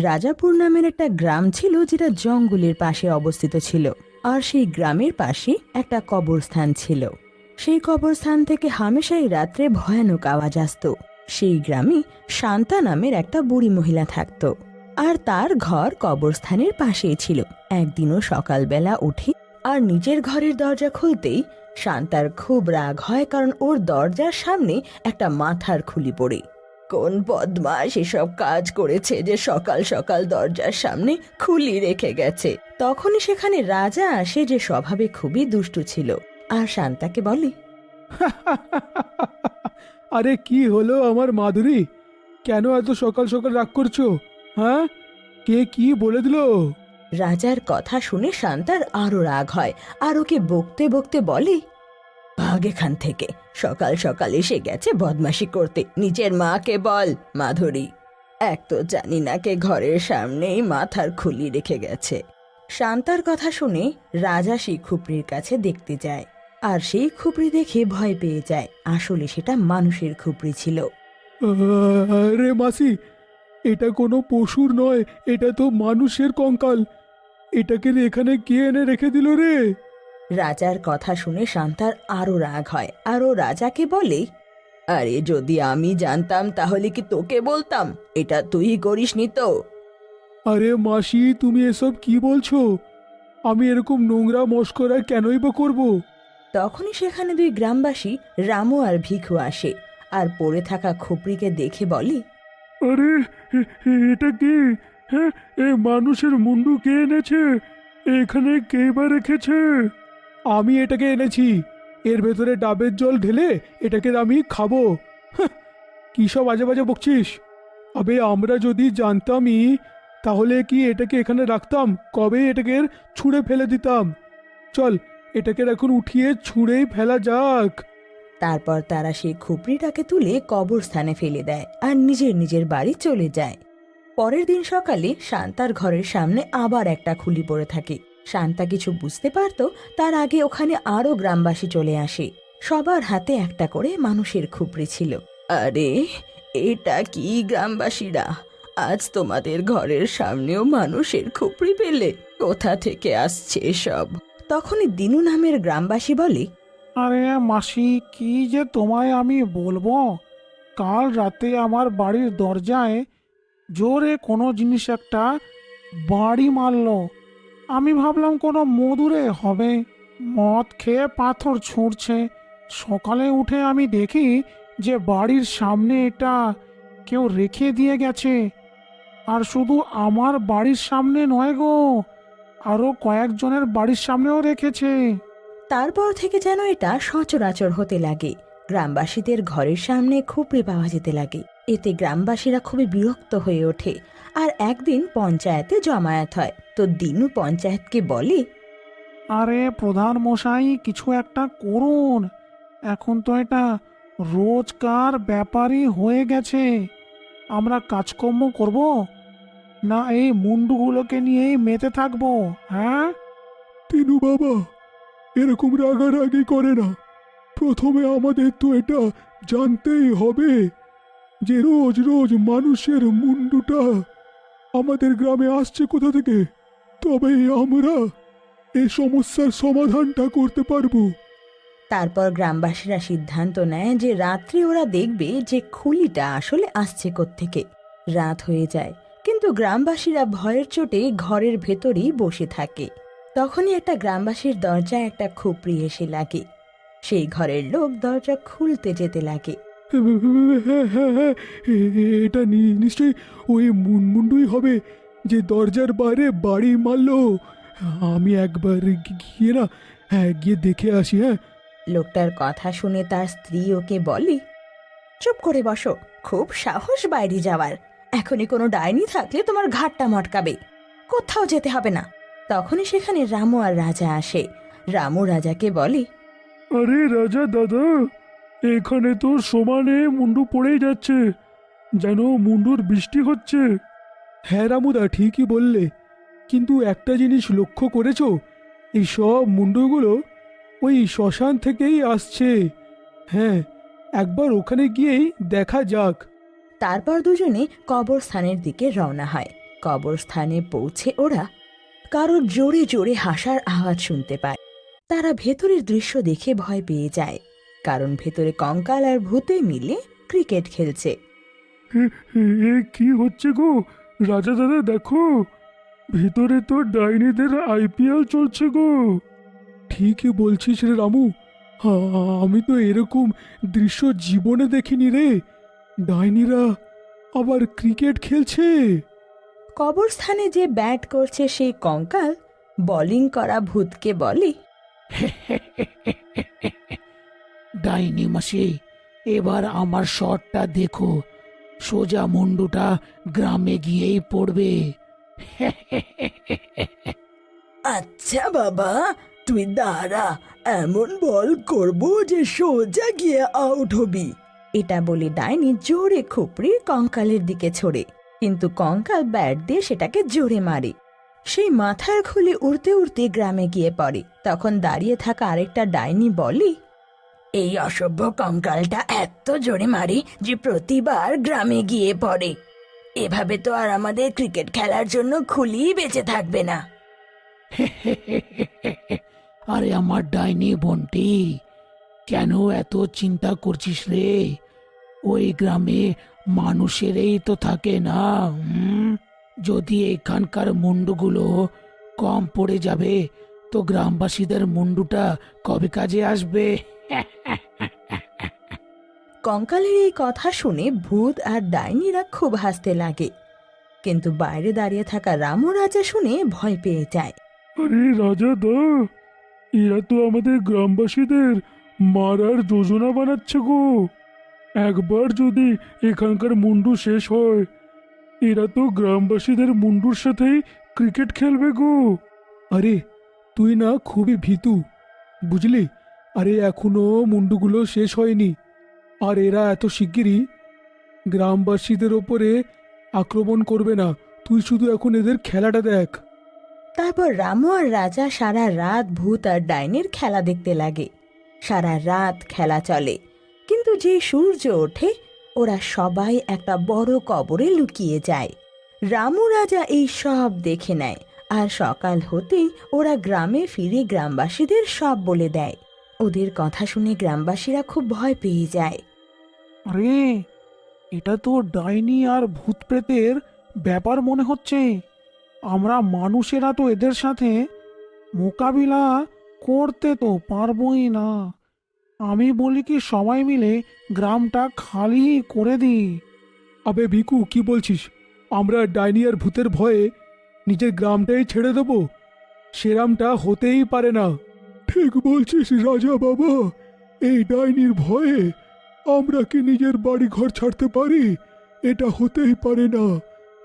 রাজাপুর নামের একটা গ্রাম ছিল যেটা জঙ্গলের পাশে অবস্থিত ছিল। আর সেই গ্রামের পাশে একটা কবরস্থান ছিল। সেই কবরস্থান থেকে হামেশাই রাত্রে ভয়ানক আওয়াজ আসতো। সেই গ্রামে শান্তা নামের একটা বুড়ি মহিলা থাকতো, আর তার ঘর কবরস্থানের পাশেই ছিল। একদিনও সকালবেলা উঠে আর নিজের ঘরের দরজা খুলতেই শান্তার খুব রাগ হয়, কারণ ওর দরজার সামনে একটা মাথার খুলি পড়ে। কোন বদমাশ এসব কাজ করেছে যে সকাল সকাল দরজার সামনে খুলি রেখে গেছে? তখনই সেখানে রাজা আসে, যে স্বভাবে খুবই দুষ্টু ছিল, আর শান্তাকে বলে, আরে কি হলো আমার মাধুরী, কেন এত সকাল সকাল রাগ করছো? হ্যাঁ, কে কি বলে দিল? রাজার কথা শুনে শান্তার আরো রাগ হয়, আর ওকে বকতে বকতে বলে, ভাগ এখান থেকে, সকাল সকাল এসে গেছে বদমাশি করতে। নিজের মাকে বল মাধুরী, এক তো জানি না কে ঘরের সামনেই মাথার খুলি রেখে গেছে। শান্তার কথা শুনে রাজা সেই খুপড়ির কাছে দেখতে যায়, আর সেই খুপড়ি দেখে ভয় পেয়ে যায়। আসলে সেটা মানুষের খুপড়ি ছিল। আরে মাসি, এটা কোনো পশুর নয়, এটা তো মানুষের কঙ্কাল। এটাকে এখানে কে এনে রেখে দিল রে? রাজার কথা শুনে শান্তার আরো রাগ হয়, আর ও রাজাকে বলে, আরে যদি আমি জানতাম তাহলে কি তোকে বলতাম? এটা তুই করিসনি তো? আরে মাসি, তুমি এসব কি বলছো? আমি এরকম নোংরা মস্করা কেনই বা করব? তখনই সেখানে দুই গ্রামবাসী রামু আর ভিখু আসে, আর পড়ে থাকা খুপড়িকে দেখে বলে, আরে এটা কি? হ্যাঁ, এ মানুষের মুন্ডু কে এনেছে? এখানে কে বা রেখেছে? আমি এটাকে এনেছি। এর ভেতরে ডাবের জল ঢেলে এটাকে আমি খাবো। হাহ, কি সব আজে বাজে বকছিস? আবে আমরা যদি জানতামই তাহলে কি এটাকে এখানে রাখতাম? কবে এটাকে ছুঁড়ে ফেলে দিতাম। চল, এটাকে এখন উঠিয়ে ছুঁড়েই ফেলা যাক। তারপর তারা সেই খুপড়িটাকে তুলে কবরস্থানে ফেলে দেয়, আর নিজের নিজের বাড়ি চলে যায়। পরের দিন সকালে শান্তার ঘরের সামনে আবার একটা খুলি পড়ে থাকে। শান্তা কিছু বুঝতে পারতো তার আগে ওখানে আরো গ্রামবাসী চলে আসে। সবার হাতে একটা করে মানুষের খুপড়ি ছিল। আরে এটা কি গ্রামবাসীরা, আজ তোমাদের ঘরের সামনেও মানুষের খুপড়ি পেলে? কোথা থেকে আসছে সব? তখনই দিনু নামের গ্রামবাসী বলে, আরে মাসি, কি যে তোমায় আমি বলবো, কাল রাতে আমার বাড়ির দরজায় জোরে কোনো জিনিস একটা বাড়ি মারলো। আমি ভাবলাম কোনো মধুরে হবে, মদ খেয়ে পাথর ছুঁড়ছে। সকালে উঠে আমি দেখি যে বাড়ির সামনে এটা কেউ রেখে দিয়ে গেছে। আর শুধু আমার বাড়ির সামনে নয় গো, আরও কয়েকজনের বাড়ির সামনেও রেখেছে। তারপর থেকে যেন এটা সচরাচর হতে লাগে। গ্রামবাসীদের ঘরের সামনে খুপড়ি পাওয়া যেতে লাগে। এতে গ্রামবাসীরা খুবই বিরক্ত হয়ে ওঠে। আর একদিন পঞ্চায়েতে জমায়েত হয়, তো দিনু পঞ্চায়েতকে বলে, আরে প্রধান মশাই, কিছু একটা করুন। এখন তো এটা রোজকার ব্যাপারই হয়ে গেছে। আমরা কাজকর্ম করব না এই মুন্ডুগুলোকে নিয়েই মেতে থাকবো? হ্যাঁ, তিনু বাবা, এরকম রাগারাগি করে না। প্রথমে আমাদের তো এটা জানতেই হবে যে রোজ রোজ মানুষের মুন্ডুটা আমাদের গ্রামে আসছে কোথা থেকে। তবেই আমরা এই সমস্যার সমাধানটা করতে পারবো। তারপর গ্রামবাসীরা সিদ্ধান্ত নেয় যে রাত্রে ওরা দেখবে যে খুলিটা আসলে আসছে কোত্থেকে। রাত হয়ে যায়, কিন্তু গ্রামবাসীরা ভয়ের চোটে ঘরের ভেতরেই বসে থাকে। তখনই একটা গ্রামবাসীর দরজায় একটা খুপড়ি এসে লাগে। সেই ঘরের লোক দরজা খুলতে যেতে লাগে। এটা নিশ্চয়ই ওই মুন্ডুই হবে যে দরজার বাইরে বাড়ি মারলো। আমি একবার গিয়ে না, হ্যাঁ, গিয়ে দেখে আসি। হ্যাঁ, লোকটার কথা শুনে তার স্ত্রী ওকে বলে, চুপ করে বসো, খুব সাহস বাইরে যাওয়ার। এখনই কোনো ডাইনি থাকলে তোমার ঘাটটা মটকাবে, কোথাও যেতে হবে না। তখনই সেখানে রামু আর রাজা আসে। রামু রাজাকে বলে, আরে রাজা দাদা, এখানে তো সমানে মুন্ডু পড়েই যাচ্ছে, যেন মুন্ডুর বৃষ্টি হচ্ছে। হ্যাঁ রামুদা, ঠিকই বললে, কিন্তু একটা জিনিস লক্ষ্য করেছো? এই সব মুন্ডুগুলো ওই শ্মশান থেকেই আসছে। হ্যাঁ, একবার ওখানে গিয়েই দেখা যাক। তারপর দুজনে কবরস্থানের দিকে রওনা হয়। কবরস্থানে পৌঁছে ওরা কারোর জোরে জোরে হাসার আওয়াজ শুনতে পায়। তারা ভেতরের দৃশ্য দেখে ভয় পেয়ে যায়, কারণ ভেতরে কঙ্কাল আর ভূতে মিলে ক্রিকেট খেলছে। এ কি হচ্ছে গো রাজা দাদা, দেখো ভিতরে তো ডাইনিদের আইপিএল চলছে গো। ঠিকই বলছিস রে রামু, আমি তো এরকম দৃশ্য জীবনে দেখিনি রে। ডাইনিরা আবার ক্রিকেট খেলছে। কবরস্থানে যে ব্যাট করছে সেই কঙ্কাল বোলিং করা ভূতকে বলে, ডাইনি মাসি, এবার আমার শটটা দেখো, সোজা মুন্ডুটা গ্রামে গিয়েই পড়বে। আচ্ছা বাবা, তুই দাঁড়া, এমন বল করব যে সোজা গিয়ে আউট হবি। এটা বলে ডাইনি জোরে খুপড়ি কঙ্কালের দিকে ছোড়ে, কিন্তু কঙ্কাল ব্যাট দিয়ে সেটাকে জোরে মারে। সেই মাথার খুলি উড়তে উড়তে গ্রামে গিয়ে পড়ে। তখন দাঁড়িয়ে থাকা আরেকটা ডাইনি বলে, এই অসভ্য কঙ্কালটা এত জোরে মারে যে প্রতিবার গ্রামে গিয়ে পড়ে। এভাবে তো আর আমাদের ক্রিকেট খেলার জন্য খুলি বেঁচে থাকবে না। আরে আমার ডাইনি বোনটি, কেন এত চিন্তা করছিস রে? ওই গ্রামে মানুষেরই তো থাকে না। যদি এখানকার মুন্ডুগুলো কম পড়ে যাবে তো গ্রামবাসীদের মুন্ডুটা কবে কাজে আসবে? কঙ্কালের এই কথা শুনে ভূত আর ডাইনিরা খুব হাসতে লাগে, কিন্তু বাইরে দাঁড়িয়ে থাকা রামু রাজা শুনে ভয় পেয়ে যায়। আরে রাজা দা, এরা তো আমাদের গ্রামবাসীদের মারার যোজনা বানাচ্ছে গো। একবার যদি এখানকার মুন্ডু শেষ হয়, এরা তো গ্রামবাসীদের মুন্ডুর সাথেই ক্রিকেট খেলবে গো। আরে তুই না খুবই ভীতু, বুঝলি? আরে এখনো মুন্ডুগুলো শেষ হয়নি, আর এরা এত শিগগিরই গ্রামবাসীদের ওপরে আক্রমণ করবে না। তুই শুধু এখন এদের খেলাটা দেখ। তারপর রামু আর রাজা সারা রাত ভূত আর ডাইনির খেলা দেখতে লাগে। সারা রাত খেলা চলে, কিন্তু যে সূর্য ওঠে ওরা সবাই একটা বড় কবরে লুকিয়ে যায়। রামু রাজা এই সব দেখে নেয়, আর সকাল হতেই ওরা গ্রামে ফিরে গ্রামবাসীদের সব বলে দেয়। ওদের কথা শুনে গ্রামবাসীরা খুব ভয় পেয়ে যায়। আরে এটা তো ডাইনি আর ভূত প্রেতের ব্যাপার মনে হচ্ছে। আমরা মানুষেরা তো এদের সাথে মোকাবিলা করতে তো পারবোই না। আমি বলি কি সবাই মিলে গ্রামটা খালি করে দিই। আবে ভিকু, কি বলছিস? আমরা ডাইনি আর ভূতের ভয়ে নিজের গ্রামটাই ছেড়ে দেব? সেরামটা হতেই পারে না। ঠিক বলছিস রাজা বাবা, এই ডাইনির ভয়ে আমরা কি নিজের বাড়ি ঘর ছাড়তে পারি? এটা হতেই পারে না।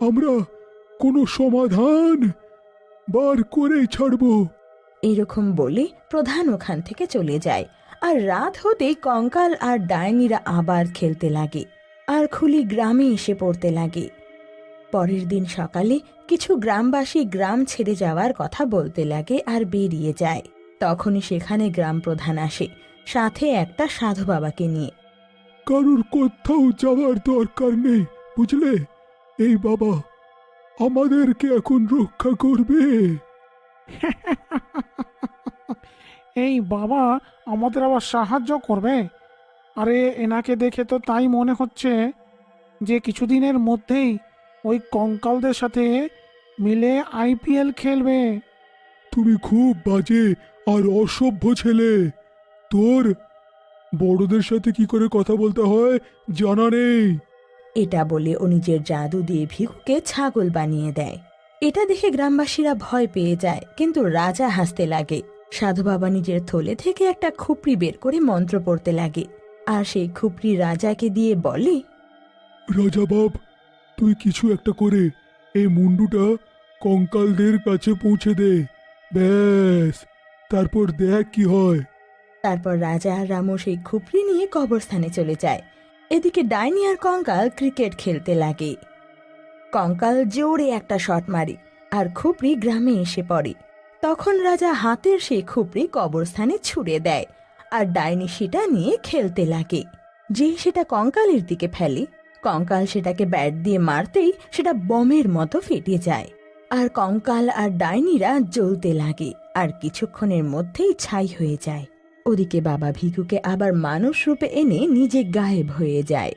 আমরা কোনো সমাধান বার করেই ছাড়বো। এরকম বলে প্রধান ওখান থেকে চলে যায়, আর রাত হতেই কঙ্কাল আর ডাইনিরা আবার খেলতে লাগে, আর খুলি গ্রামে এসে পড়তে লাগে। পরের দিন সকালে কিছু গ্রামবাসী গ্রাম ছেড়ে যাওয়ার কথা বলতে লাগে আর বেরিয়ে যায়। তখনই সেখানে গ্রাম প্রধান আসে, সাথে একটা সাধু বাবাকে নিয়ে। কারুর কোথাও যাওয়ার দরকার নেই, বুঝলে? এই বাবা আমাদেরকে এখন রক্ষা করবে। এই বাবা আমাদের আবার সাহায্য করবে? আরে এনাকে দেখে তো তাই মনে হচ্ছে যে কিছুদিনের মধ্যেই ওই কঙ্কালদের সাথে মিলে আইপিএল খেলবে। তুমি খুব বাজে আর অসভ্য ছেলে। তোর বড়দের সাথে কি করে কথা বলতে হয় জানা নেই। এটা বলে ও নিজের জাদু দিয়ে ভিকুকে ছাগল বানিয়ে দেয়। এটা দেখে গ্রামবাসীরা ভয় পেয়ে যায়, কিন্তু রাজা হাসতে লাগে। সাধু বাবা নিজের থলে থেকে একটা খুপড়ি বের করে মন্ত্র পড়তে লাগে, আর সেই খুপড়ি রাজাকে দিয়ে বলে, রাজা বাব, তুই কিছু একটা করে এই মুন্ডুটা কঙ্কালদের কাছে পৌঁছে দে। ব্যাস, তারপর দেখ কি হয়। তারপর রাজা আর রামু সেই খুপড়ি নিয়ে কবরস্থানে চলে যায়। এদিকে ডাইনি আর কঙ্কাল ক্রিকেট খেলতে লাগে। কঙ্কাল জোরে একটা শট মারে, আর খুপড়ি গ্রামে এসে পড়ে। তখন রাজা হাতের সেই খুপড়ি কবরস্থানে ছুঁড়ে দেয়, আর ডাইনি সেটা নিয়ে খেলতে লাগে। যেই সেটা কঙ্কালের দিকে ফেলে, কঙ্কাল সেটাকে ব্যাট দিয়ে মারতেই সেটা বমের মতো ফেটে যায়, আর কঙ্কাল আর ডাইনিরা জ্বলতে লাগে আর কিছুক্ষণের মধ্যেই ছাই হয়ে যায়। ওদিকে বাবা ভিখুকে আবার মানুষ রূপে এনে নিজে গায়েব হয়ে যায়।